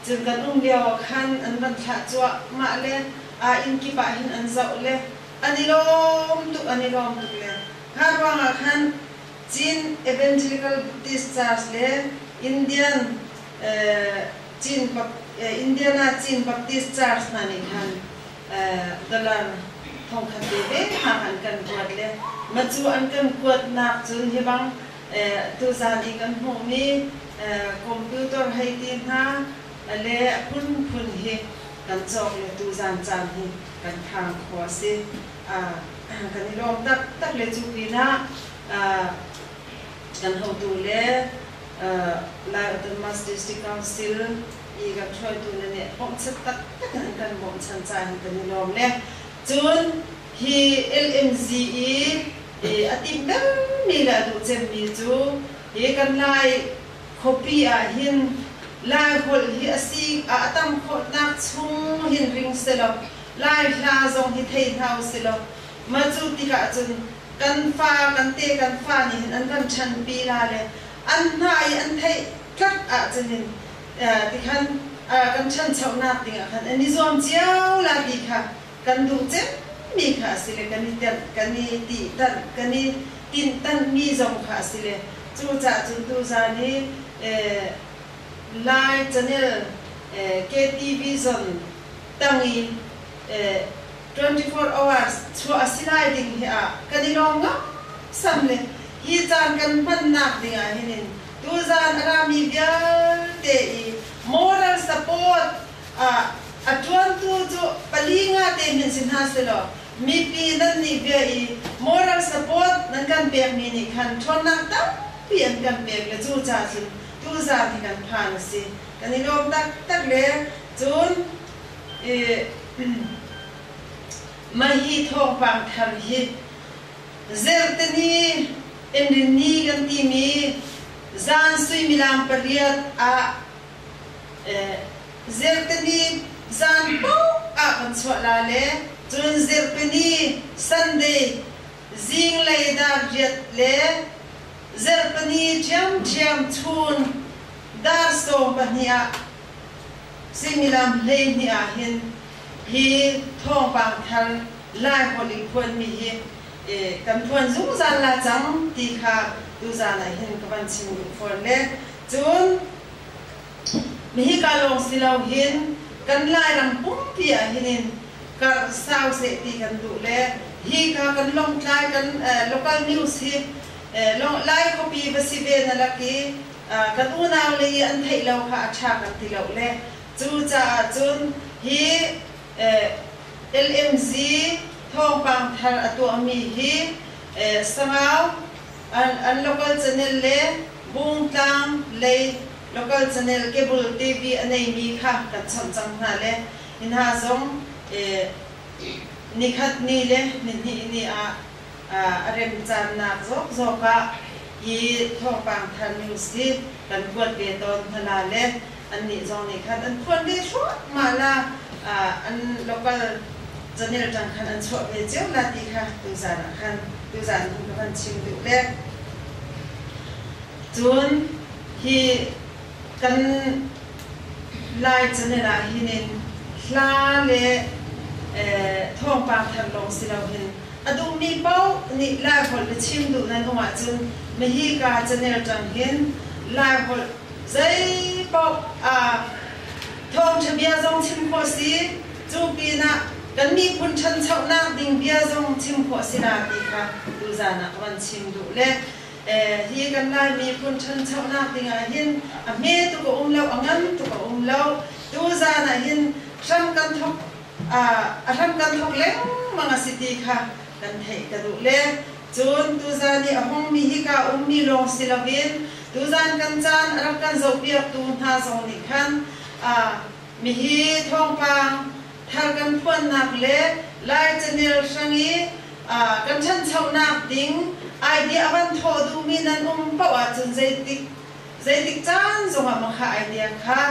จึงกันเดียวคันอันบันทะจัวมาเลยอินกิบะหินอันเจ้าเลยอันนี้ล้มตุเลยคาดว่าคันจีน Evangelical Buddhist Church เลยอินเดียนจีนBaptist Church นั่นเองคันดอลลาร์ทองคำเด็กหากันกันกวดเลยมาจูอันกันกวดนักจนที่บางตัวจานอีกันหูมีคอมพิวเตอร์ให้ทีน่าเลยพุ่นเฮกันจอกเลยตัวจานเฮกันทางขวาสิกันนี่ลองตักเลยจูปีน่ากันเขาดูเลยลายอัตมาสดิสติกาวซิลอีกับช่วยตัวนั่นเนี่ยผมจะตักกันผมชันใจกันนี่ลองเลยจนฮี LMZE อติมแบบมีละดูเจมีจูฮีกันไล่คอปี้หินไล่คนฮีสิตั้มคนนักชุ่มหินริงสิลไล่ลาจงฮีเทียนเฮาสิลมาจูติกะจนกันฟ้ากันเตะกันฟ้านี่อันกันชันปีลาเลยอันไหนอันไทยกัดจนนี่ที่ขันกันชันชาวนาติงขันอันนี้รวมเจ้าลาดีค่ะกันดูเจ็บมีขาสิเลยกันนี่เต็มกันนี่ตีตันกันนี่ตินตันมีจงขาสิเลยจูจ่าจูดูจานี่ไลน์จันเนี่ยKTV zone ตั้งอี24 hours ชัวร์สิไลดิ้งเหี้ยกันนี่ลองอ่ะซ้ำเลยฮีจานกันพันนักดิ้งอ่ะเห็นดูจานอะไรมีเบียร์เตะ moral support Atuan tu palinga te min sinhaselo mi pi nan ni bia moral support nan kan pek mi ni khan thon nak ta pian kan pek le chu cha sin tu za thi kan phan si kan ni lom tak le chun ma hi thong pang thar hi zer te ni en ni kan ti mi zan sui milam pariat zer te ni zan po kan swala le chun zerpeni Sunday zing lai da jet le zerpeni jam chun dar so bahnia similam le ni hin hi thong pang thal lai holi phun mi hi kan phun zu zan la chang ti kha du za na hin ka ban chim phun le chun mi hi ka long silau hinกันไล่ลำปุ้งเปียหินินกับสาวเสตีกันดูแลฮีกันลงไล่กันlocal news ฮีลงไล่คอปีภาษีเวนั่นละกี้กันอุณาเลยอันไทยเราค่ะชากันที่เราแลจูจ่าจุนฮี LMZ ทองปังทาตัวมีฮีสมาวอัน local channel เลบุ้งตังเลย local channel cable TV อันนี้มีค่ะกันช่องจังหาเลยนี่ฮะส่งนี่ขัดนี่เลยนี่เรียนจำนักจกะยี่ทองปังทันนิวส์กันกวดเบตอนทนาเลยอันนี้จงนี่ขัดอันควรได้ช่วยมาละอัน local channel จังขันอันช่วยเบเจ้าลาติค่ะตุจานะขันตุจานะขันชิมดูเลยจุนที่กันไล่จันเนี่ยหินินลาเลท้องปากทันลงสิเราเห็นอดูมีเป้านี่ไล่คนไปชิมดูนั่นออกมาจนไม่ฮีกาจันเนี่ยจังเห็นไล่คนใจเป้าท้องจะเบียร์จงชิมขวสีจูปีน่ะกันมีคุณชันเช่านักดิ่งเบียร์จงชิมขวสีนาดีค่ะดูจานะวันชิมดูเลยฮีกันไล่มีคนชันเช่านักดิ่งหินเมตุกเล่างั้นตุกเล่าดูจานะหินทำกันทุกเล็กมังสิติค่ะกันให้กระดูเล่จนดูจานี่ห้องมีฮิกามีลงสิลวินดูจานกันจานรักกันจะเปียกตูนท่าทรงนิคันมีฮีทองปังทางกันพวนนักเล่ไล่จะเนรสังยีกันชันเช่านักดิ่งไอเดียวันโทดูมีนันปะว่าจนใจติกจานส่งมาค่ะไอเดียค่ะ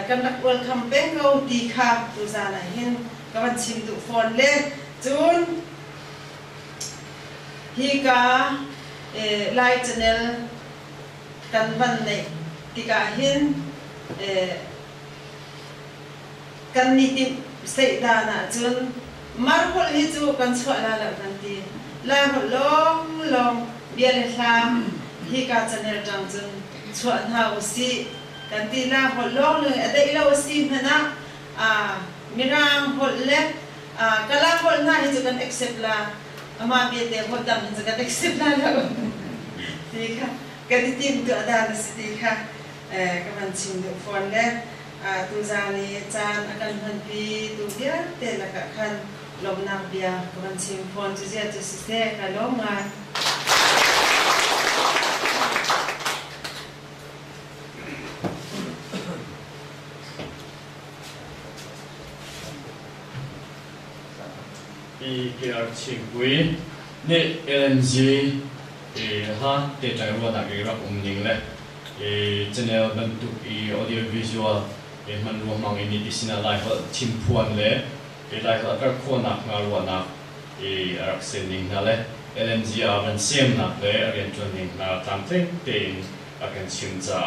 กันนักวอลคัมเปญเขาดีค่ะดูจานเห็นกันชิมดูฟอนเล่จุนฮีกาไลท์ชแนลกันวันนี้ที่กาเห็น kan ni ti sei da na chun mar hol hi chu kan chwa la la kan ti la hol long bial hla hi ka channel tang chun chwa na usi kan ti la hol long le ade ila usi hana mirang hol le kala hol na hi chu kan accept la ama bi te hol dam hi chu kan accept la la ti kha kan ti tu ada na si kha ka man chin du phone le tu zani chan akan han pi tu dia te la ka khan lom na bia ka man chin phone tu zia tu si te ka lom nga KR Chingui ne LNG ha te tai ro na ge ra ning le channel ban tu audio visual man ro mang ini disina lai ho chim phuan le lai ho ka kho na nga ro na arak sending na le LNG ban sem na le again training na tam thing ten akan chim cha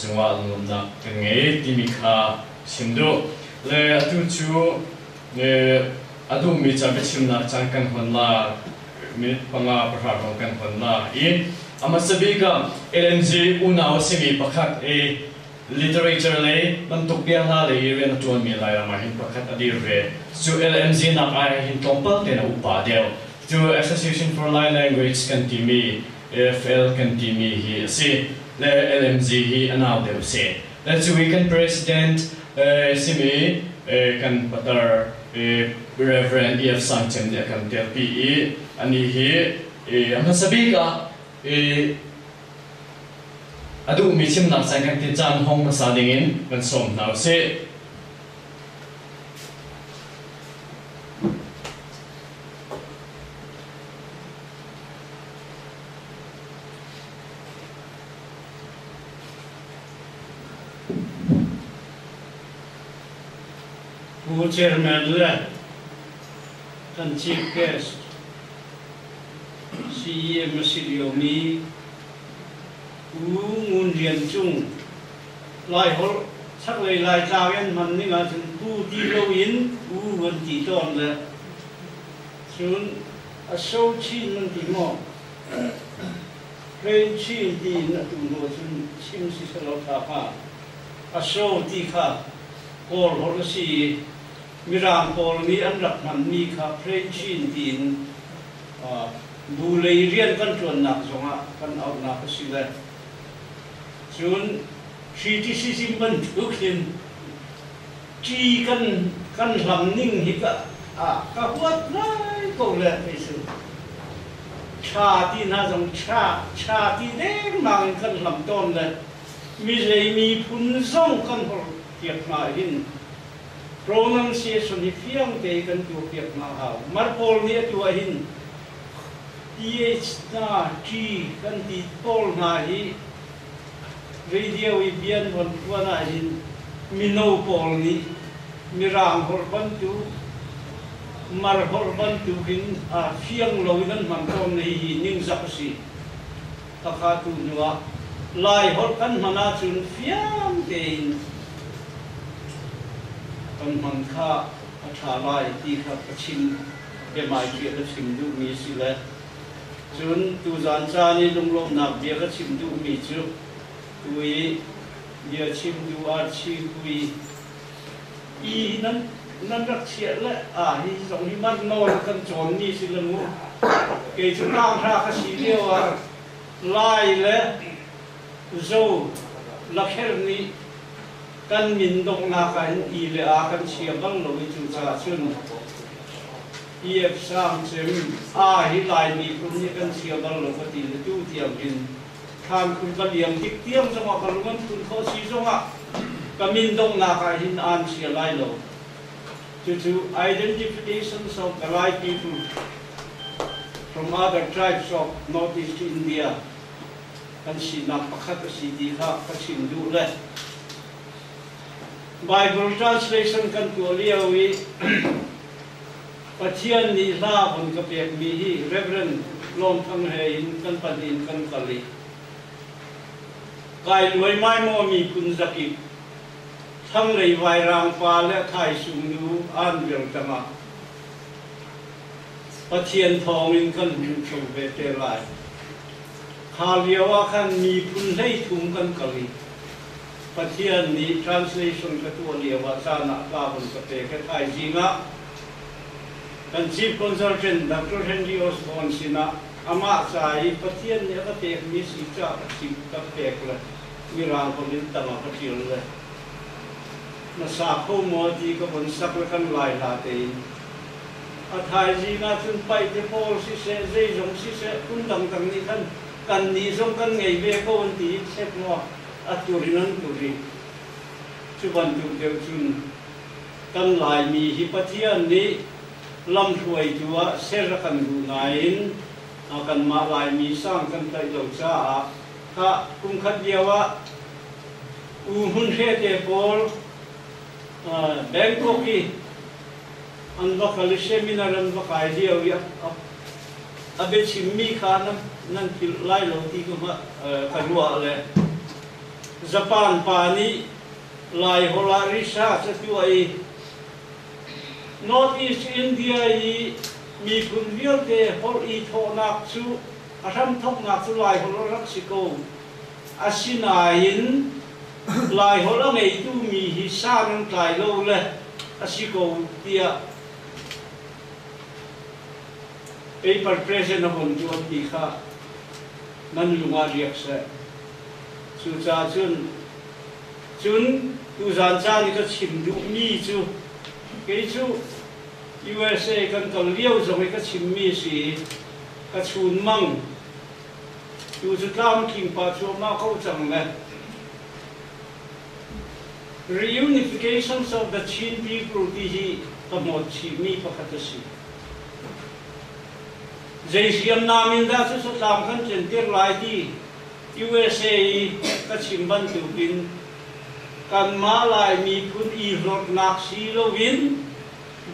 chungwa lum na nge timikha simdo le atu chu adu mi chabe chimna changkan honla mi panga prahar kan honla ama sabika LNG unao simi pakhat literature le bantuk biang ha le ren tuan mi lai ma hin pakhat adir ve chu LNG na ai hin tompal te na upa deu chu Association for Lai Language kan ti mi FL kan ti mi hi si le LNG hi anau deu se le chu weekend president simi kan patar Reverend EF Sanchem dia kan tel PE ani hi ama sabika adu mi chim nak sang kan ti chan hong ma sa dingin kan som nau se Chairman le and chief guest CEM Masiliomi ngun rian chung lai hol sắc lei lai chao yan man ni nga chun tu di lo in wan ti ton le chun a so chin man ti mo plain chin di na tu no chun chim si sa lo ta pa a so ti kha kol hol si mirang kol mi an rak man mi kha plain chin din bu lei rian kan chuan nak zonga kan au na ka si le chun khi ti si sim ban thu khin chi kan lam ning hi ka huat lai ko le pe su cha ti na zong cha ti de mang kan lam ton le mi le mi phun song kan hol tiak ma hin pronunciation hi fiang te kan tu tiak ma ha mar pol ni tu hin th na g kan ti pol na hi radio i bian hon wana hin mino pol ni mirang hor ban tu mar hor ban tu hin fiang lo nan man tom nei hi ning zak si takha tu nuwa lai hor kan mana chun fiang te kan man kha atha lai ti kha pachim be mai ki la chim du mi si le chun tu zan cha ni lung lo na be ka chim du mi chu tui dia chim du ar chi tui i nan rak chia le hi song ni man no kan chon ni si le mu ke chu nang ra ka si leo lai le zo la kher ni kan min dong na ka i le kan chia bang lo chu cha chun EF sam chem hi lai ni kun ni kan chia bang lo ka ti le tu tiam in tham kun ka liam tik tiam zonga ka lungan kun kho si zonga ka min dong na ka hin an chia lai lo to identifications of the Lai people from other tribes of Northeast India kan si na pakhat si di ha ka sin du le Bible translation kan tu liawi pathian ni la bun ka pek mi hi Reverend Lom Thang He in kan padin kan kali kai loi mai mo mi kun zaki ทั้งในวายรางฟ้าและไทยสูงนูอ่านเรื่องจังปะเทียนทองอินกันสูงเวเตลายคาเลียวขันมีพุนให้ทุ่มกันกะลีปะเทียนนี้ translation กตัวเลียวจานะกาบุนกะเตกไทยจริงกัน chief consultant Dr. Henry Osborne สินะอามาใจปะเทียนเนี่ยก็เตกมีสิจ้าสิกะเตกเลยมีรางคนนี้ตั้งปะเทียนเลยมาสาเข้ามัวดีก็บนสักแล้วกันลายลาเตนอาทายจีน่าจนไปที่โพลสิเสเจยงสิเสคุณดังตังนี้ท่านกันนี้ส่งกันไงเวก็วันที่เช็คว่าอัตุรินันตุริชุบันตุเดียวจุนกันลายมีฮิปเทียนนี้ลำช่วยจัวเสรกันดูไงกันมาลายมีสร้างกันใจเหล่าจ้าถ้าคุ้มขัดเดียวว่าหุ่นเทเตโพลแบงก์กีอันว่าคาลิเชมินารันว่าขายเดียวอับเบชิมมีขานั่นคือไล่ลงที่ก็มาขันว่าเลยญี่ปุ่นปานีไล่ฮอลาริชาจะตัวไอ้ North East India มีคุณเดียวเดียฮอลอีโทนักซูอาทำทกนักซูไล่ฮอลรักสิโกอาศินายินลายหัวเราไงตู้มีฮิซานั่งไกลโลเลยอาศิโกเดียไปประเพณีนับวันจวนดีค่ะนั่นลุงอาเรียกเสสุจาจุนดูจานจานี่ก็ชิมดูมีจูเกจู USA กันก็เลี้ยวจงให้ก็ชิมมีสีก็ชุนมั่งดูจุดล้ำคิงปาชัวมาเข้าจังเลยReunification of the Chin peopleที่ทั้งหมดที่มีปกติสิเจียมนามินดาสุดตามขั้นเจนเทียร์ไลที่ USA ก็ชิมบันตุบินกันมาลายมีคุณอีรถนักซีโลวิน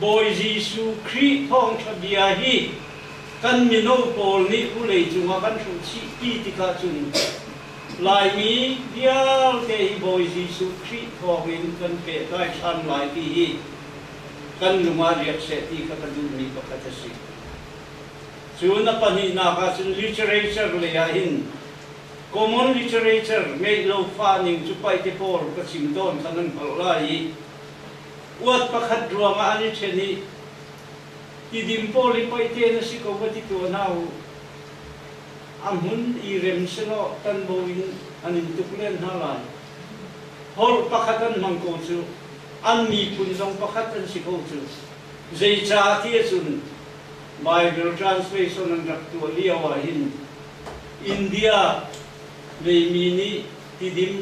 บอยจีสุครีทองทบียฮีกันมิโนโปลนี่ผู้เลยจุงกันสุชีปีติกาจุนลายมีเดียวเตยบอยจีสุครีทองอินกันเปิดได้ชันลายที่กันลุมาเรียกเสตีกันดูมีปกติสิส่วนนับนี้นักการ literature เลยหิน common literature ไม่โลฟ้านิ่งจุไปที่พอร์ก็ชิมโดนขนาดพลายอวดประคัดรวมอันนี้เช่นนี้ที่ดิมโพลิไปเทนสิกวัติตัวน่าวอันหุ่นอีเรมเซโนตันโบวินอันนี้ตุกเล่นฮาลายฮอลประคัดันมังโกจูอันมีคุณทรงประคัดันสิโกจูเจจาที่สุน Bible translation นั้นรักตัวเลี้ยวหินอินเดียไม่มีนี่ที่ดิม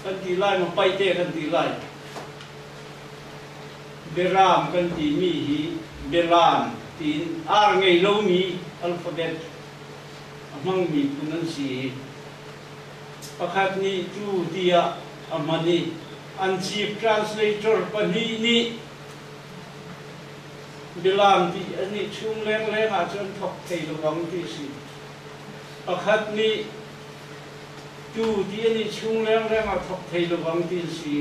กันที่ไล่มาไปเตะกันที่ไล่เบรามกันที่มีฮีเบรามที่อาร์ไงเรามีอัลฟาเบตมั่งมีคุณนั้นสีประคัดนี้จูเดียอามันนี่อัน chief translator ปนีนี่เบรามที่อันนี้ชุ่มแรงอาจจะทบเทลงที่สีประคัดนี้จูที่อันนี้ชุ่มแรงอาจทบเทลงที่สี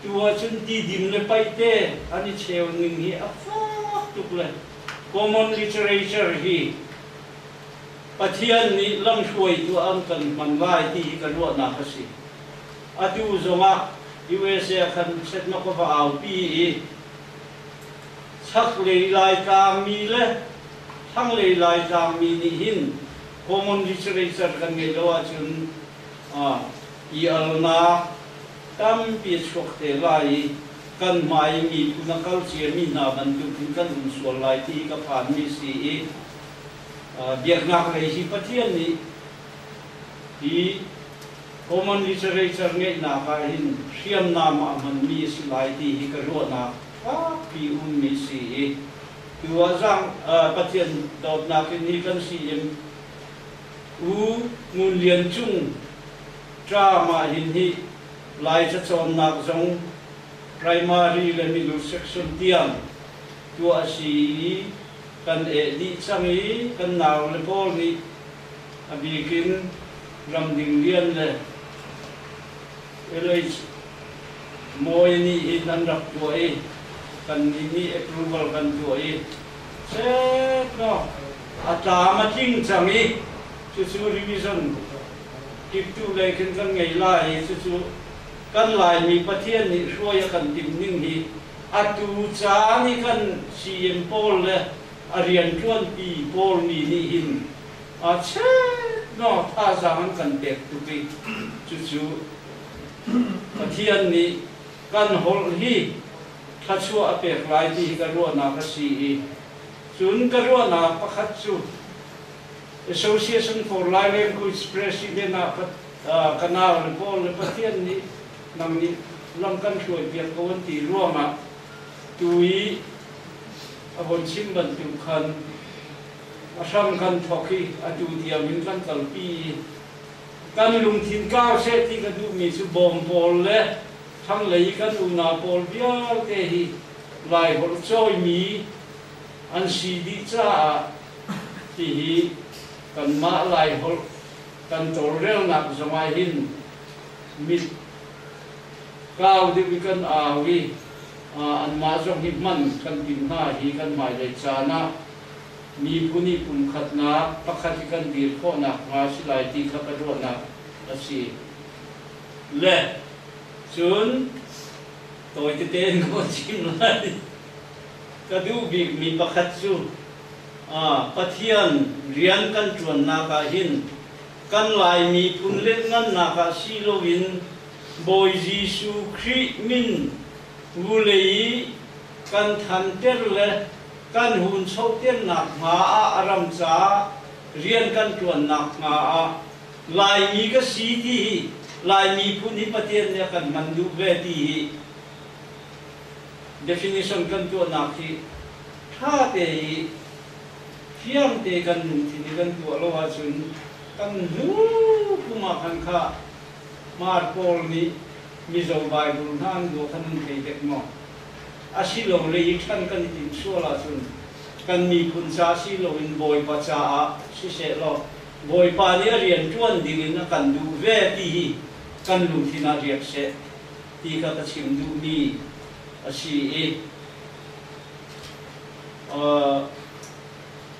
ตัวฉันที่ดิมเลยไปเตะอันนี้เชลนึงฮีอัฟตุกเลย common literature ฮีปะเทียนนี้ลำช่วยตัวอันกันมันไล่ที่กันรวดนักสิอาดูจงอ่ะ USA คันเสร็จมาก็เอาปีชักเลยลายตามมีเลยทั้งเลยลายตามมีนี่หิน common literature กันไงแล้วจนอีอัลนาตั้มปีชกเตลายกันหมายมีคุณนักเชียมีนาบันทุกกันหุ่นส่วนลายที่กับผ่านมีสีเบียกนักเลยที่ปะเทียนนี้ที่ common literature เนี่ยนักหินเชื่อมนามามันมีสิลายที่กระโดดนักปีอุ่นมีสีตัวจังปะเทียนดอกนักนี้กันสีงูเลียนจุงจ้ามาหินที่ลายจะจนนักจง primary และ middle section เตียงตัวสีกันดีจังนี้กันหนาวเลยพอนี้บีกินรำดิ่งเลียนเลยเลย moi ni in an rak tuai kan ni approval kan tuai se no ata ma ting changi chu revision tip tu le kan ngai lai chu kan lai mi pathian ni hruai kan tim ning hi atu cha ni kan CM Paul le arian chuan pi Paul ni hin a che no tha sang kan tek tu pi chu pathian ni kan hol hi thachua apek lai ti ka ro na ka si chun ka ro na pakhat chu Association for Live Language President na kanal Paul le pathian ni nang ni lam kan hruai piak kawan ti ruama tui abon simban tu khan asam kan thoki atu dia min kan kalpi kan lung thin ka se ti ka du mi chu bom bol le thang lei kan u na bol bia ke hi lai hol choi mi an si di cha ti hi kan ma lai hol kan tor rel nak zamai hin mit kau di kan awi an ma zong hi man kan tin na hi kan mai le chana mi puni pun khatna pakhat kan dir kho na nga silai ti kha ka ro na asi le chun toi te ten ko chim lai ka du bi mi pakhat chu pathian rian kan chuan na ka hin kan lai mi pun le ngan na ka silovin boy Jesu Christ min vulei kan than ter le kan hun chau ter nak ma aram cha rian kan chuan nak ma lai mi ka si ti lai mi pun hi pathian ne kan mandu ve ti definition kan tu nak hi tha te fiam te kan thi kan tu lo wa chun kan nu kuma kan kha mar Paul ni mi zo Bible nan do kan thei dek mo asilo le ikhan kan tin suala chun kan mi kun cha si lo in boy pa cha a si se lo boy pa ni rian tuan ding in kan du ve ti hi kan lu thina riak se ti ka chim du ni asi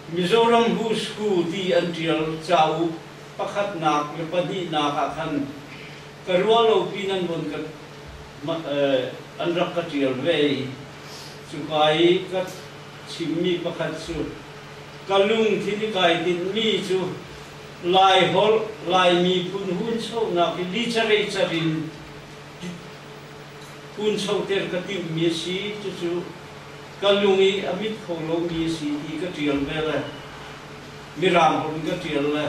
Mizoram who's who di until chau pakhat nak le pani na ka khan karua lo pinan bon ka anrak ka tial ve chukai ka chimmi pakhat chu kalung thini kai tin mi chu lai hol lai mi pun hun chho na ki li chare charin pun chho ter ka ti mi si chu kalungi amit kholo mi si ti ka tial ve la miram hon ka tial la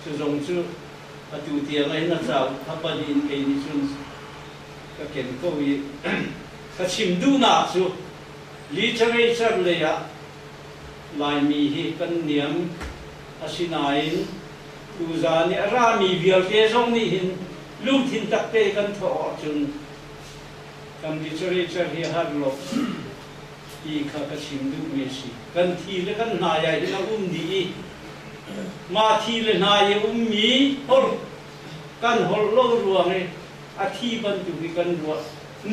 chu jong chu atu tia ngai na chau hapanin ke ni chun ka ken ko wi ka chim du na chu literature le ya lai mi hi kan niam asinain tu za ni ra mi vial te jong ni hin lu thin tak te kan tho chun kan literature hi har lo i kha ka chim du me si kan thi le kan na ya hi na di ma thi le na ye mi hol kan hol lo ruang e a thi ban tu ki kan ro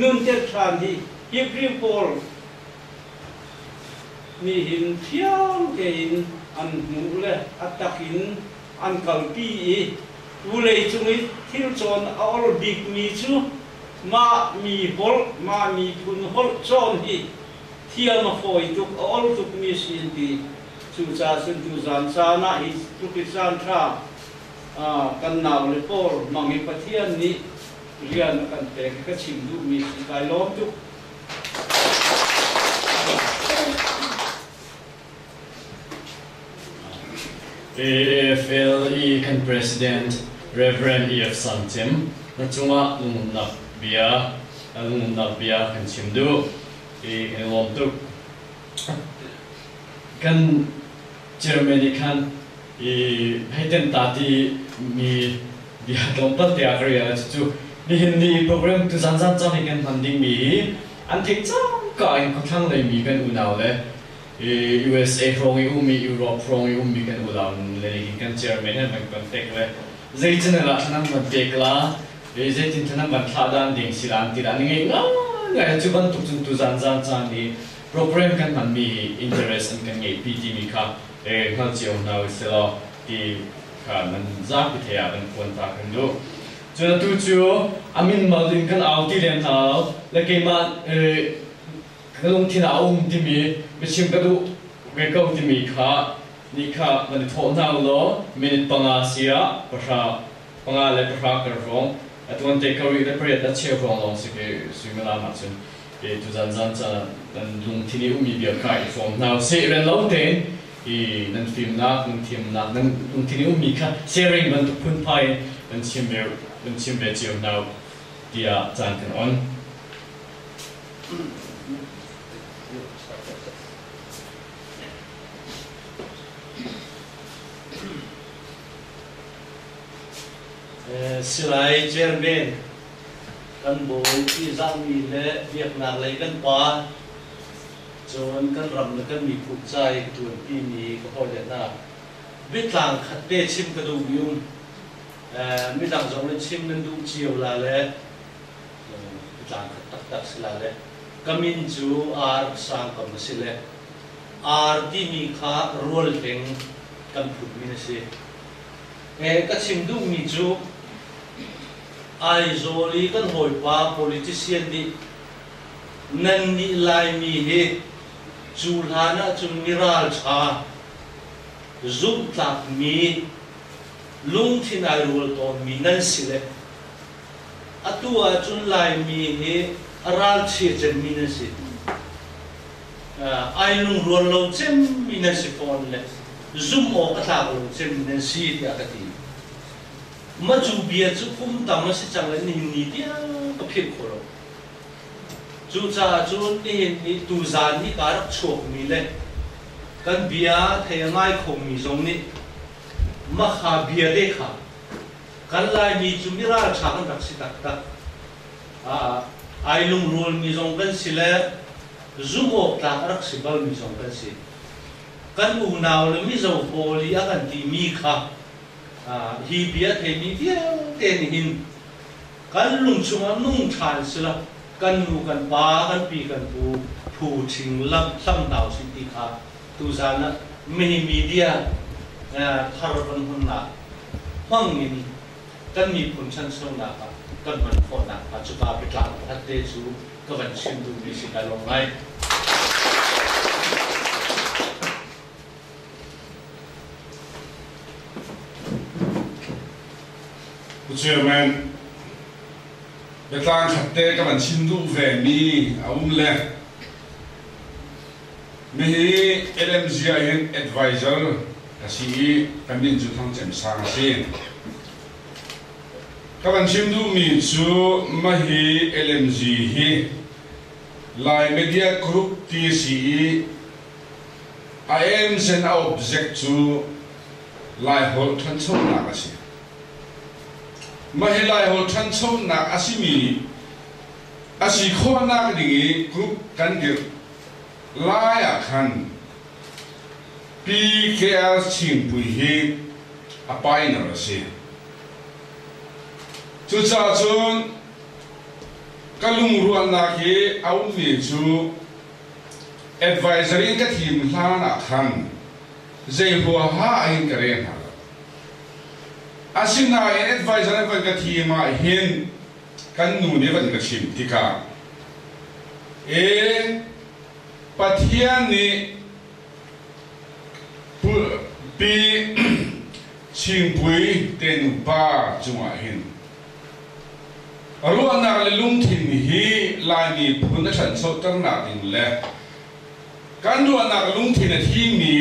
nun te than hi Hebrew Paul mi hin thiang ke in an mu le atakin an kalpi e u le chungi thil chon all big mi chu ma mi pun hol chon hi thiam ma foi tu all tu mi sin ti chu cha sun tu zan sa na hi tu ki san tha kan naw le Paul mangi pathian ni rian kan te ka chim du mi si kai lom tu AFLE kan President Reverend E.F. Santim na chunga lungnak bia kan chimdu kan lom tu kan Germany kan haiten tati mi bia lompat dia kerja tu ni program tu zanzan cang kan funding mi an thik chang ka in khang nei mi kan unau le USA from umi Europe from umi kan ulam le kan Germany han contact le zaichen la thanam man pek la zai tin thana ban thla dan ding silam ti dan nge nga chu ban tuk chun tu zan ni program kan man mi interest kan nge pt mi kha ngal chiu nau selo ti kha man za pi thea ban pon ta kan do chuna tu chu amin malding kan au ti len hau la ke ma kalong thina ti mi chim ka du ve ko ti mi kha ni kha man tho na lo minute panga sia pasha panga le pasha kar rong atun te ka ri le pre da che rong long si ke simula ma chun tu zan cha dan lung thini mi bia kai from now se ren lo ten nan film na lung thim na nan lung thini mi kha sharing ban tu phun pai nan chim be chiu now dia chan kan on Silai chairman kan bol ki zami le việc nak lai kan pa chon kan ram na kan mi phut chai tuan pi ni ko hol na bitlang khatte chim ka du yum mi dang jong le chim nan du chiu la le bitlang khat tak sila le kamin chu ar sang kam sile ar ti mi kha rol teng kan phut mi na se ka chim du mi chu ai zoli kan hoi pa politician ni nan ni lai mi he chu lana chu miral cha zum tak mi lung thin ai rul to mi nan sile atua chun lai mi he aral chi chen mi na si ai lung rul lo chem mi na si phone le zum o ka ta lo chem mi na si ya ka ti ma chu bia chu kum tam na si chang le ni dia ka phit ko lo chu cha chu ni tu zan ni ka rak chok mi le kan bia the ngai khom mi zong ni ma kha bia de kha kan lai mi chu mi ra cha kan rak si tak tak ai lung rul mi zong kan si le zum ok ta rak si bal mi zong kan si kan u naw le mi zo poli a kan ti mi kha hi bia the mi dia ten hin kan lung chunga nung than sila kan nu kan pa kan pi kan pu phu ching lam sam naw si ti kha tu zana mini media thar ban hun na mang ni kan mi phun chan so na ka kan ban phon na pa chu ka pi tlang that te chu ka ban chin du ni si ka long ngai Chairman, betang khatte ka ban chindu ve mi le mi LMGI advisor kasi kamin ju thang chem sang sin ka ban chindu mi chu mahi LMG hi lai media group TCE aims and object to lai hol than chau na kasi mahilai hol than chau na asimi asi khona ka dingi group kan gir laya khan PKR ching pui hi apai na rase chu cha chun kalung ruan na ki au mi chu advisory ka thim hla na khan zai huwa ha in karen ha asina in advisory van ka thima hin kan nu ne van ka chim tika pathian ni pi chingpui ten pa chunga hin aro na le lung thin hi lai mi phun na than so tar na ding le kan ru na lung thin a thi mi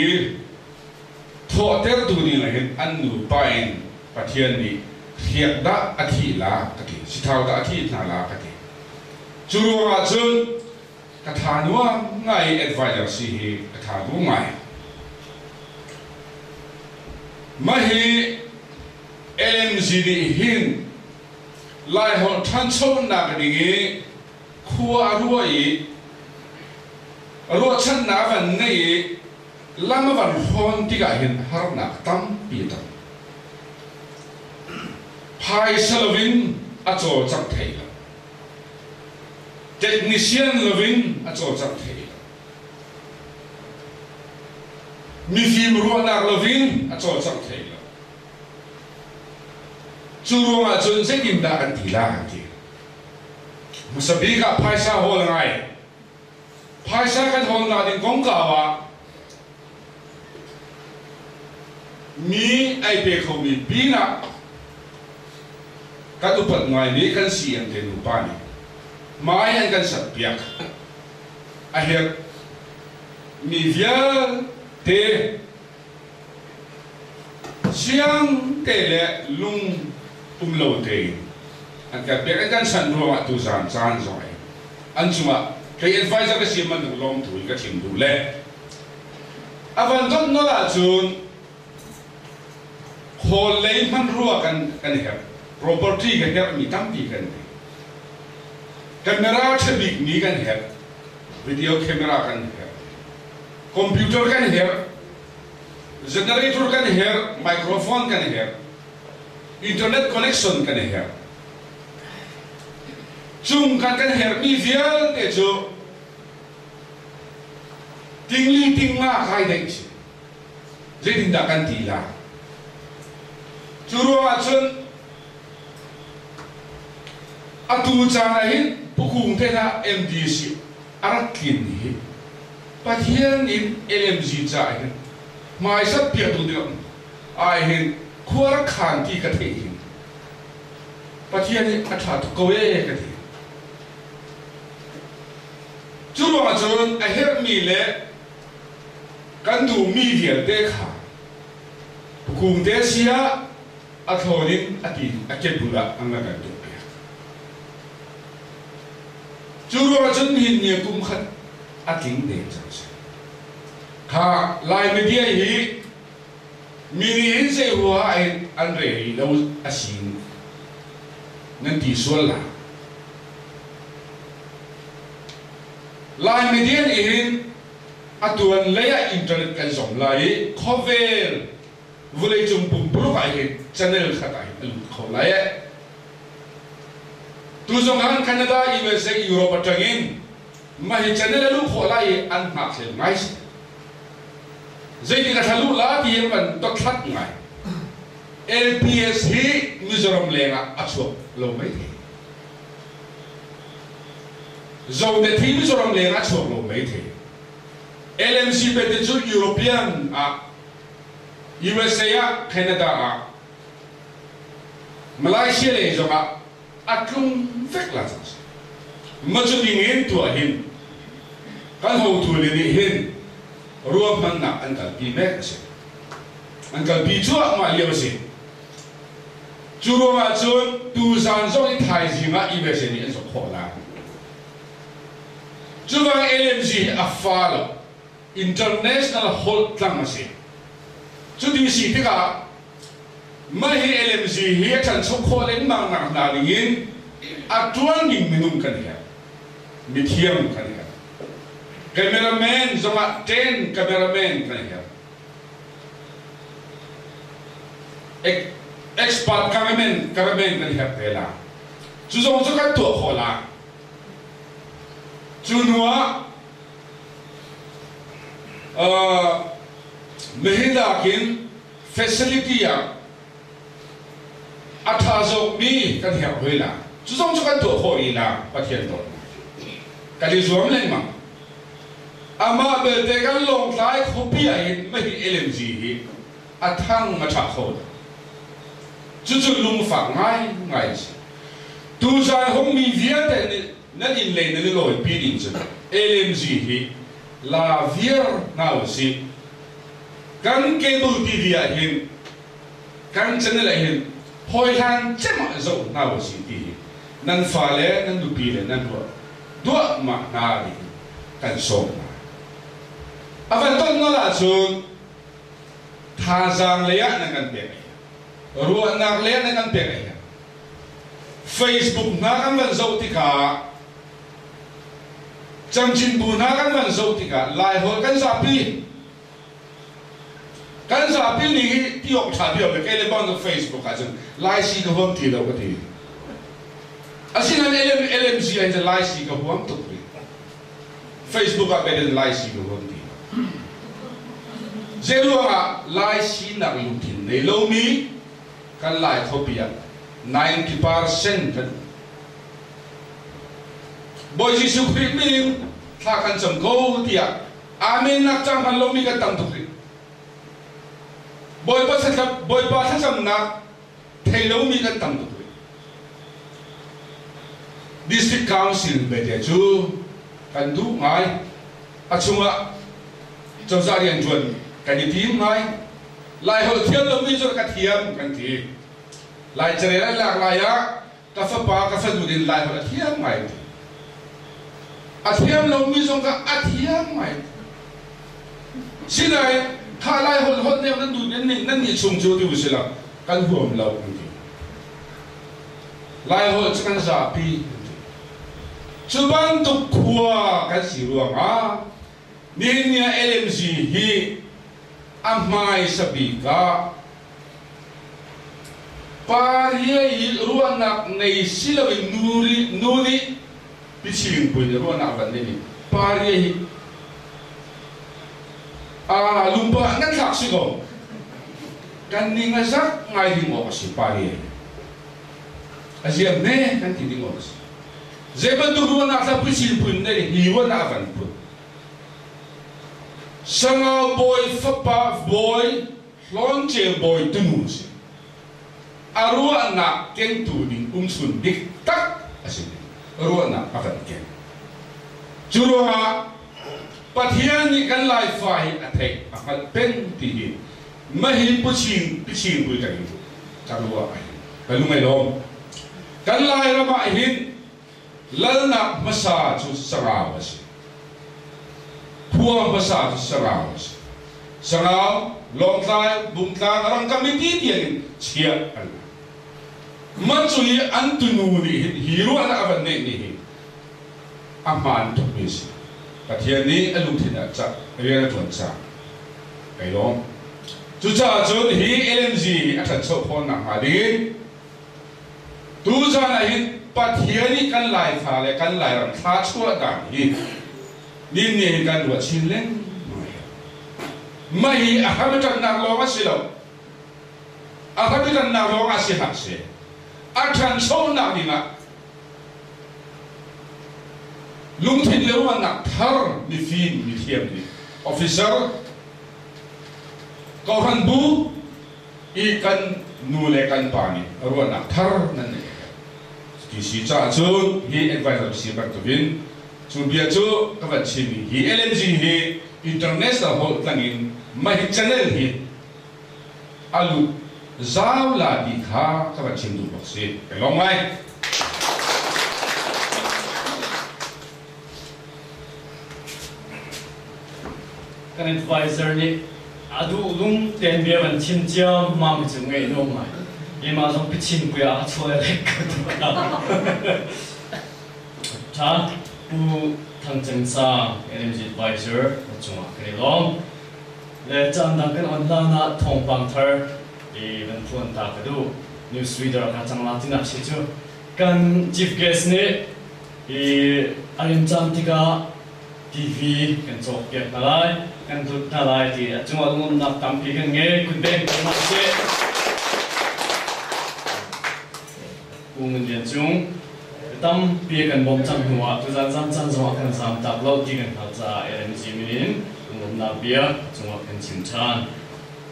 tho ter tu ni la hin an nu pain pathian ni hiat da athi la ka ti sithau da athi na la ka ti churu ma chun ka tha nuwa ngai advisor si hi ka tha du ngai mahi LMGD hin lai hol than chau na ka dingi khua ruai ro chan na van nei lama van hon ti ga hin har na tam pi tam Pai Salavin a cho chang thei la technician lovin a cho chang thei la mi phim ruộng nạc lovin a cho chang thei la chu ruộng a chun se kim da kan ti la kan ti musabika paisa hol ngai paisa kan hol na din kong kawa mi ai pe khâu mi pina kan upat ngai ni kan si ang te nu pa ni mai an kan sat piak a her mi via te siang te le lung lo te an ka pe kan san ro ma tu san san zoi an chuma ke advisor ka si man lom tu ka thim du le avan don no la chun hol lei man ruwa kan her property kan her mi tam pi kan camera chebik ni kan her video camera kan her computer kan her generator kan her microphone kan her internet connection kan her chung kan her mi vial te chu tingli tingma khai dei chi jedin da kan ti la churu achun atu chana hin pukung te na MDC arakin hi pathian in LMG cha hin mai sat pia tu dim ai hin khuar khan ki ka the hin pathian ni atha tu kowe ka the churu achun a her mi le kan du mi vial te kha pukung te sia athorin ati akebula anga kan tu churu achun hin ni kum khat ating de cha kha lai media hi mini hin se huwa ai andre lo asin nan ti sola lai media hin atuan leya internet kan som lai cover vulai chung pum pru kai he channel khatai al kholai tu zong han Canada USA Europe atangin ma hi channel lu kholai an ma khel ngai zai ti ka thalu la ti ban to khat ngai LPS hi Mizoram lenga achu lo mai the zo de thi Mizoram lenga achu lo mai the LMC pe de chu European a USA Canada a Malaysia le zo a aklung vek la sa ma chu ding hin tu hin kan ho tu le ni hin ruam man na an kal pi mek se an kal pi chu ma le se chu ro ma chu tu san so i thai ji ma i be se ni an so kho la chu ba LMG a follow international hold tlang se chu di si te ka ma hi LMG hi chan so kho len mang na na ling a tuan ning minum kan ya mi thiam kan ya cameraman zoma 10 cameraman kan ya expert cameraman kan ya pela chu zong chu ka to kho la chu nuwa mehila kin facility ya athazo mi kan ya hoila chu zong chu kan to kho ila pathian to kali zuam len ma ama be te kan long lai khopi a hin ma hi LMG hi athang ma tha kho chu chu lung fa ngai tu sai hong mi via te na in le ne loi pi din chu LMG hi la vier now si kan cable TV a hin kan channel a hin hoi han chema zo now si ti nan fa le nan du pi le nan do ma na di kan so avan ton no la chu tha jang le ya nan kan pe ruan nak le nan kan pe Facebook na kan van zo ti ka chang chin bu na kan van zo ti ka lai ho kan sa pi ni ti ok tha bi le ke le bang Facebook a chung lai si ko hom ti lo ka ti an LMG ay the live si ka huam to Facebook a beden live si ka huam ti zero nga live si nak lutin nei lo mi kan live phobia 90% kan boy Jesus Christ mi tha kan cham ko tia amen nak cham kan lo mi ka tam to boy pa sa cham nak thei lo mi ka tam to District Council bete chu kan du ngai achunga chawzarian chuan kan ti ngai lai ho thiam lo mi zo ka thiam kan ti lai chere la la ya ka fa pa ka fa du din lai ho thiam ngai a thiam lo mi zo ka a thiam ngai sinai kha lai ho ho ne nan du nan ni chung chu ti usila kan huam lo kan ti lai ho chukan sa pi Cuban tu kuah kan si ruang ninya LMG hi amai sabika pariai ruang nak nei silawi nuri piching pun ruang nak ban ni pariai lumba ngan sak sigo kan ningasak ngai dingo si pariai aziam ne kan dingo Zeban tu ruang nak sampai silpun dari hiwan akan pun. Sanga boy fapa boy lonce boy tunus. Arua nak keng tu di umsun diktak asyik. Arua nak akan keng. Juruha patihan ni kan lai fai attack akan pentihi. Mahi pucing pun tadi. Arua ay. Kalau melom kan lai ramai hin. Lalnak masa tu serawas, puang masa tu serawas, serau longkai bungkang orang kami tiang siap Allah. Macui antunuri hiru anak apa ni aman tu misi. Katian ni alung tidak cak, dia tuan cak. Ayo, cuca cun hi LMG akan sopon nak hadir. Tu jangan hin. Patiani kan lai fale kan lai ram tha chua dang hi nin ni kan wa chin leng mai ahamitan nak lo asilo ahamitan nak lo asihak se athan so nak dinga lung thin le wa nak thar ni fin ni thiam ni officer ko han bu I kan nu le kan pani ro nak thar nan ni Kisi cak cun, hi advisor si bertubin, cun biar cu kawan sini, hi LMG hi international hot tangin, mahi channel hi, alu zau la di kha kawan sini tu boksi, long mai. Kan advisor ni, adu lung ten biar man chin jam mam cungai long mai. Ima song pichin puya choy lek ta bu thang cheng sa LMG advisor chunga kri long le chan dang kan online thong pang thar e ban phone ta ka du news reader ka chang la tina si chu kan chief guest ni e alim chan tika TV kan chok ke nalai kan tu nalai ti chunga lung nak tam pi kan nge kun beng ma se Ungan chung, tam piakan bom cang hua, tu zan zong akan sam tak lau di kan kalza LMG minin, ungan na pia, chung akan cimcan.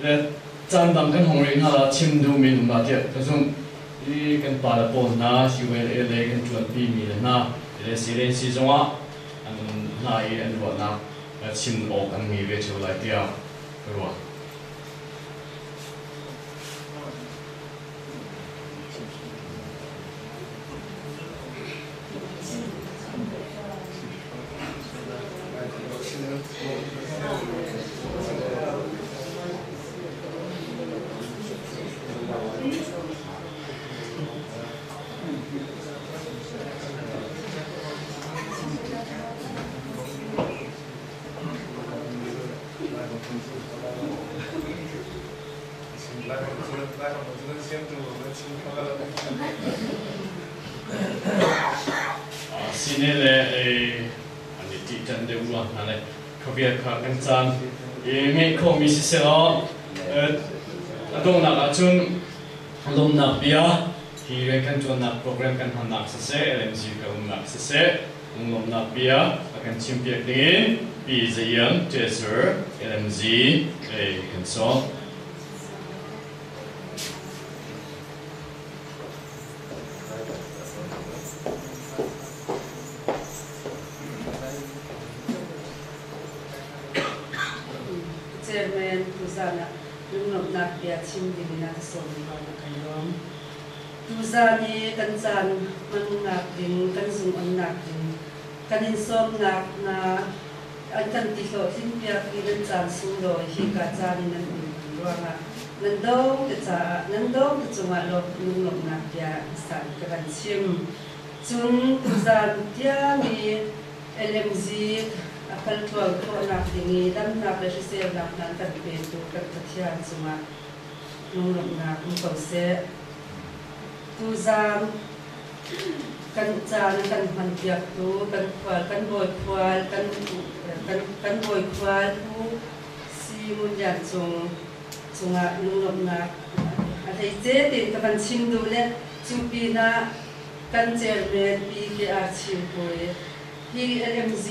Le zan dang kan hong ring hala cim du min na dia, kasung I kan pada pon na si wel ele kan chuan pi mi na, le silen si zong a, an na I an wa na, cim ok an mi ve chu lai dia, kerwa. sinele ani ti tan de uang nale khabia kha kan chan me kho mi si se lo adong na achun lom na bia hi re kan chon na program kan han nak se LMG ka nak se lom na bia akan chimpia dingin bi zayang teaser LMG kan so Chairman Tuzana Lungnop Nakya Chimdina Soniva Kayom Tuzani Kansan Manakding Kansum Anakding Kanin Som Nak na Ankan Tilo Timpia Kiran Chan Sundo Hika Chani Nanduanga Nandong Tachunga Lok Lungnop Nakya San Karanchim Chun Tuzan Tiami LMG akal tual tu anak dingi dan nak resisir nak nanti betu kerjaan semua nunggu nak untuk se tu zam kan jan kan hantiak tu kan boy kual kan boy kual tu si munjan cunga nunggu nak ada je tin kapan cindu le cupina kan cermen pi archim boy hi LMG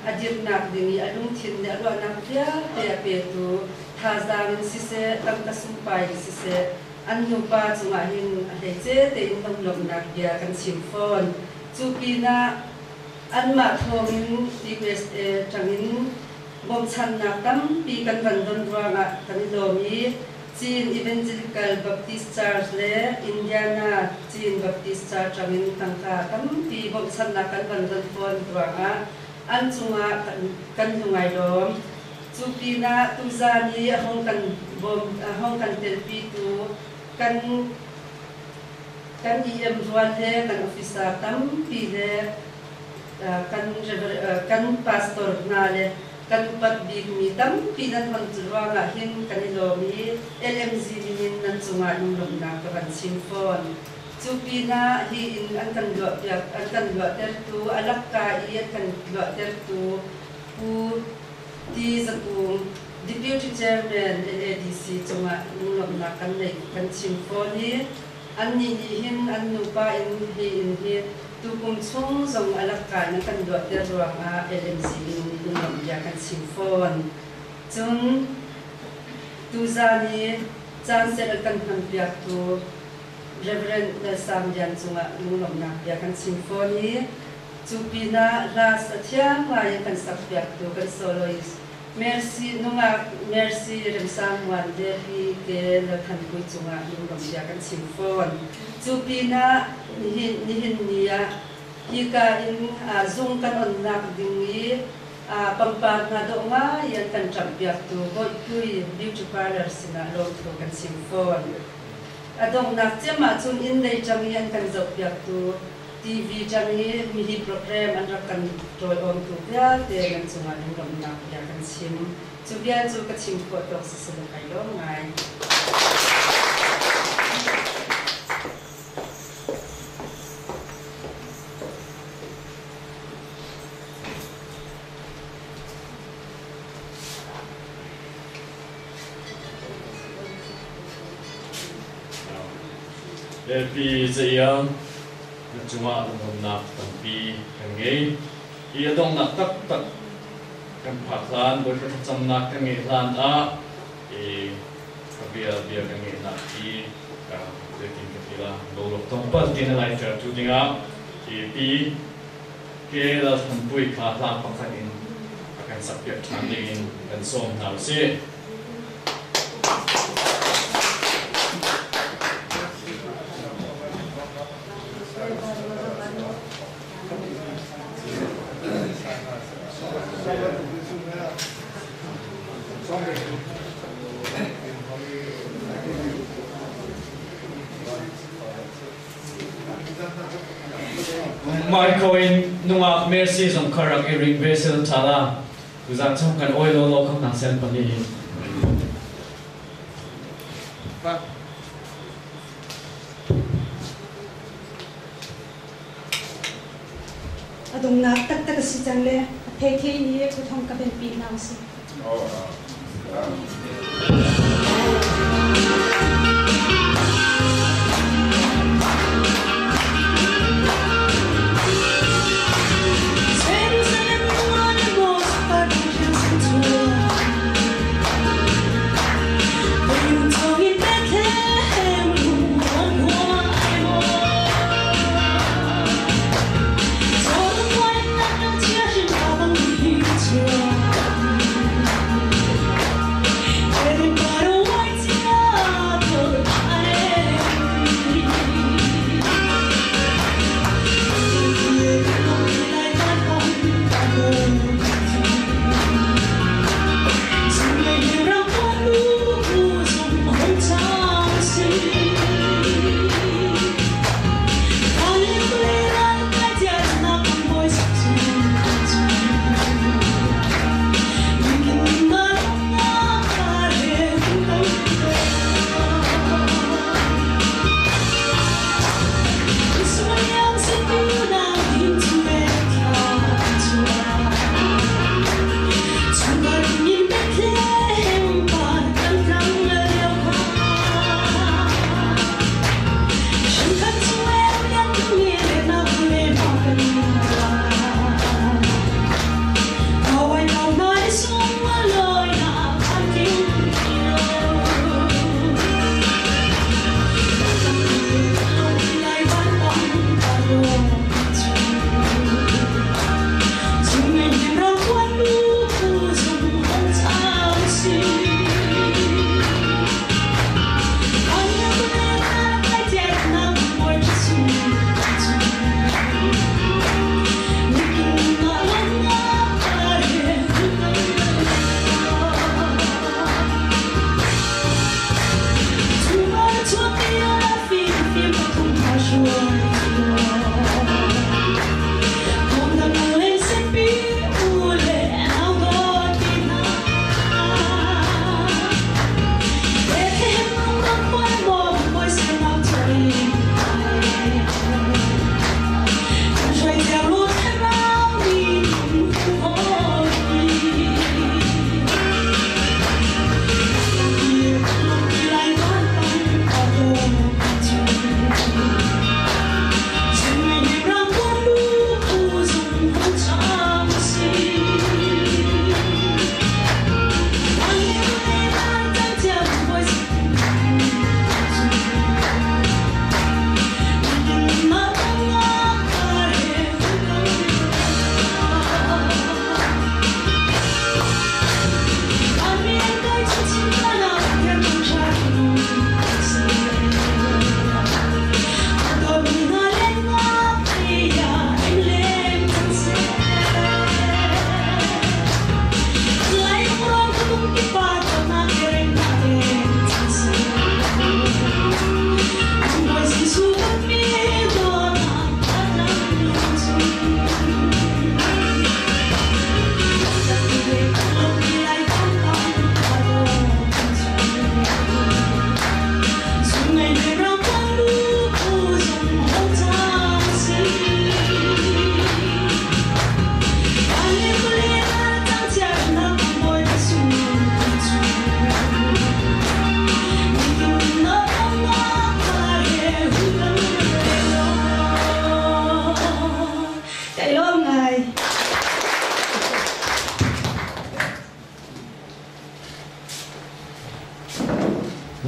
adir nak dingi adung thin ne ro nak pia pe tu thazang si se tam kasumpai si se annu pa chunga hin ade che te in tam lok nak dia kan simphon chupina anma thongin USA changin bom chan nak tam pi kan van don ruanga kan lomi Chin Evangelical Baptist Church le Indiana Chin Baptist Church angin tangka tam pi bom chan na kan ban dan phone ruanga an chunga kan hungai dom chupina tuzani hong kan bom hong kan telpi tu kan em ruan le kan officer tam pi le kan pastor na le kan pat big mi tam pinan man ruanga hin kanilomi LMG min nan chunga nung na kan simphon chupina hi in an kan lo ter tu alakka I kan lo ter tu pu ti zakum deputy chairman LADC chunga nung na kan nei kan simphon hi an ni hin an nu pa in hi tu kum chung zong alakka na kan lo ter ruanga LMG nung ya kan simphon chung tu zani chan se kan han piak tu Reverend Samjan chunga nung na ya kan simphon hi chupina ras athiam ma ya kan sak piak tu kan soloist merci nunga merci remsam wan de hi ke la kan ku chunga nung ya kan simphon chupina nihin niya hika in zung kan on nak dingi pampat na do nga yan kan champiak tu boy kui beauty parlor sina lo tu kan simphon adong nak chema chun in nei chang yan kan zopyak tu TV chang hi mi hi program an kan toy on tu ya te kan chunga dum nak ya kan sim chu bia chu ka chim ko tok se kai lo ngai pi zayang chunga lom nak tampi kangai I adong nak tak kan phaklan boy ka cham nak kangai hlan a kabia kangai nak I ka lekin kapila dolok tong pas din lai ter tu dinga pi ke la thampui kha hlan pakhatin akan sapyak thanding kan som nau se Marcoin nunga mercy som karak iring vessel thala uzan cham kan oil lo kham na sen pani adong nak tak tak si chang le the ni ku thong ka ben pi naw si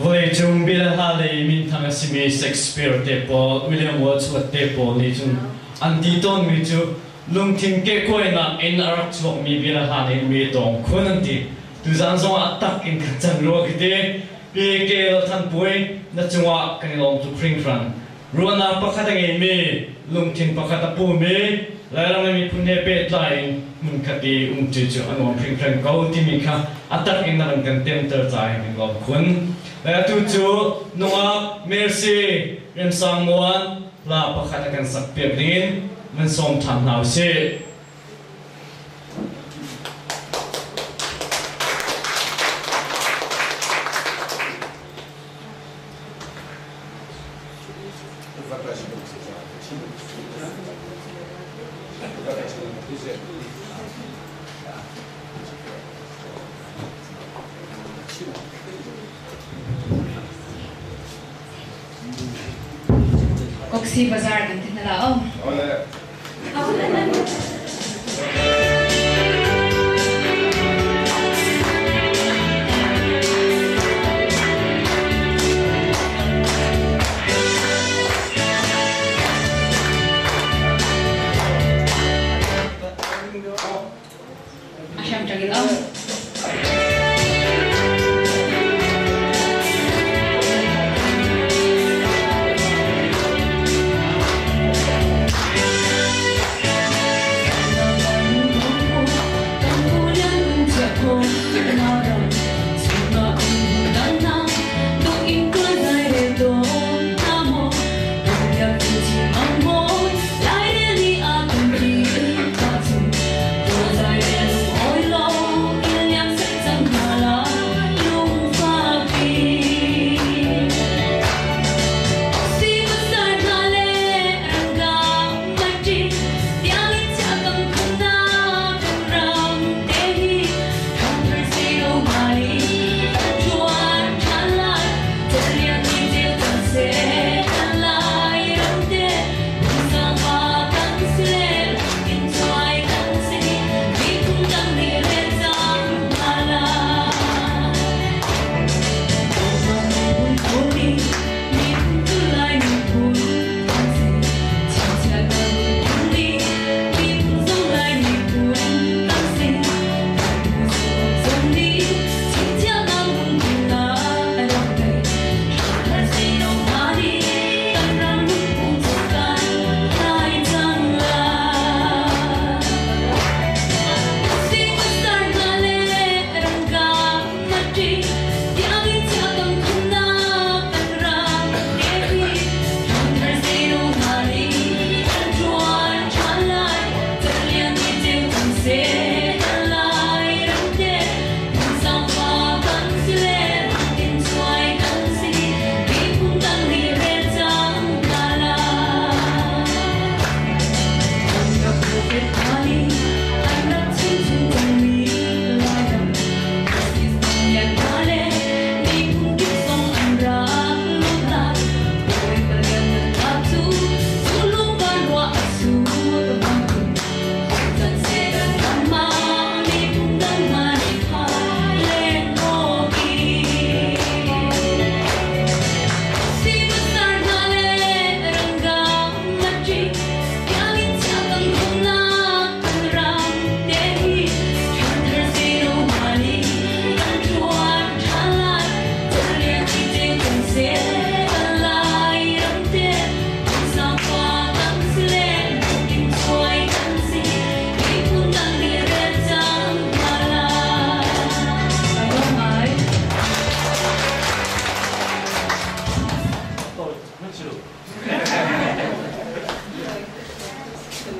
Voi chung bila hale min thanga simi Shakespeare tepo William Wordsworth tepo ni chung antiton mi chu lungthim ke koina in arak chok mi bila hale mi tong khonanti tu zan zong atak in khachang ro kite pe ke than poi na chunga kan lom tu khring fran ruana pakhata nge mi lungthim pakhata pu mi lairang mi punhe pe tlai mun khati chu chu anom khring fran kau ti mi kha atak in narang kan tem ter chai kan lom khun la tu chu nunga mercy rem samwan la pakhata kan sak pe rin man som tham nau se Gracias. Roxy Bazaar kan tin na lao. Ole. Asyam cagil lao.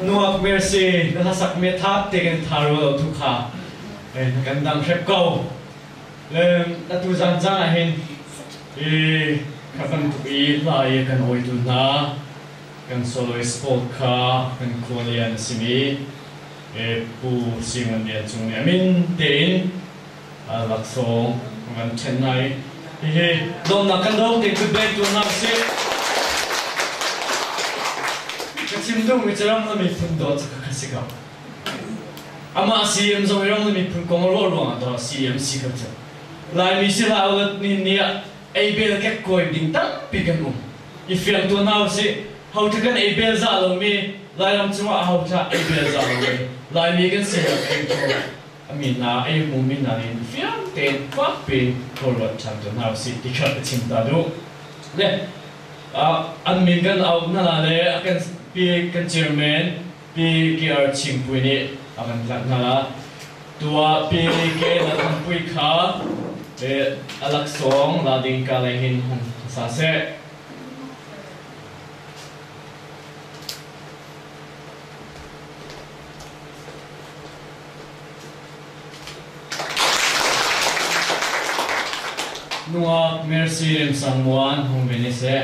Nuak mercy nahasak me thap tegen tharo tu kha kan dang rep ko le atu zang zang ahin khaban tu lai kan oi tu na kan solo sport kha kan korean simi pu simon dia chung amin ten lakso kan chennai dom na kan dom te ku be tu na se Chimdong mi charam na mi phun do chaka khasika ama CM zo ram na mi phun kong ro ro do CM sikata lai mi sila awat ni ni abel ke koi ding tang piganu ifyam to now se how to can abel za lo mi lai ram chuma how to abel za lo mi lai mi kan se ke to ami na ai mu mi na ni fyam ten fa pe ko ro cham to now se tikha chimta do le an mi kan au na la le akan pi kan chairman pi ke ar chingpui ni akan laknala tua pi ke na thampui kha alak song la ding ka lai hin hum sa se nuak mercy rem sangwan hum beni se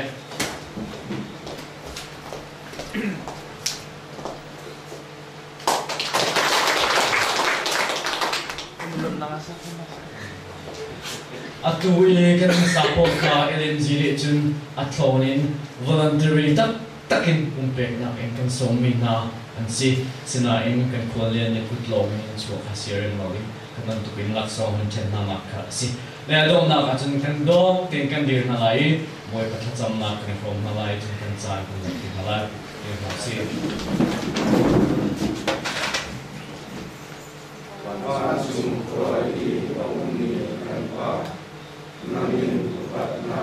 atu kan support ka LNG le chun athlonin voluntary tak takin umpek nak em kan som mi na an si sina em kan kholian ne putlong in chu khasirin mali kan tu bin lak so hun chen na mak kha si le adom na ka chun kan do tin kan dir na lai moi patha cham na kan from na lai chun kan chan kun ti na lai e ma si Wa sum koi ong ni kan pa namin pat na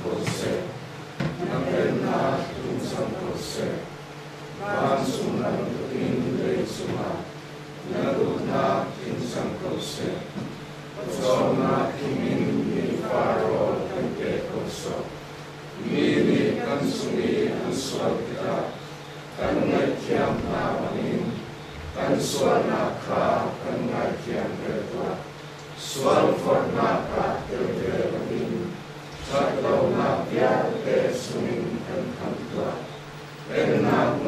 ko se na na tum sam ko se ban sum na in le suma na na in sam ko se so na kimin ni faro kan ke ko so mi ni kan sumi an so kita kan na kiam na manin kan suara ka kan ngai kiam bertua suara forna ka terberin tak tahu nak biar ke sumin kan kantua enak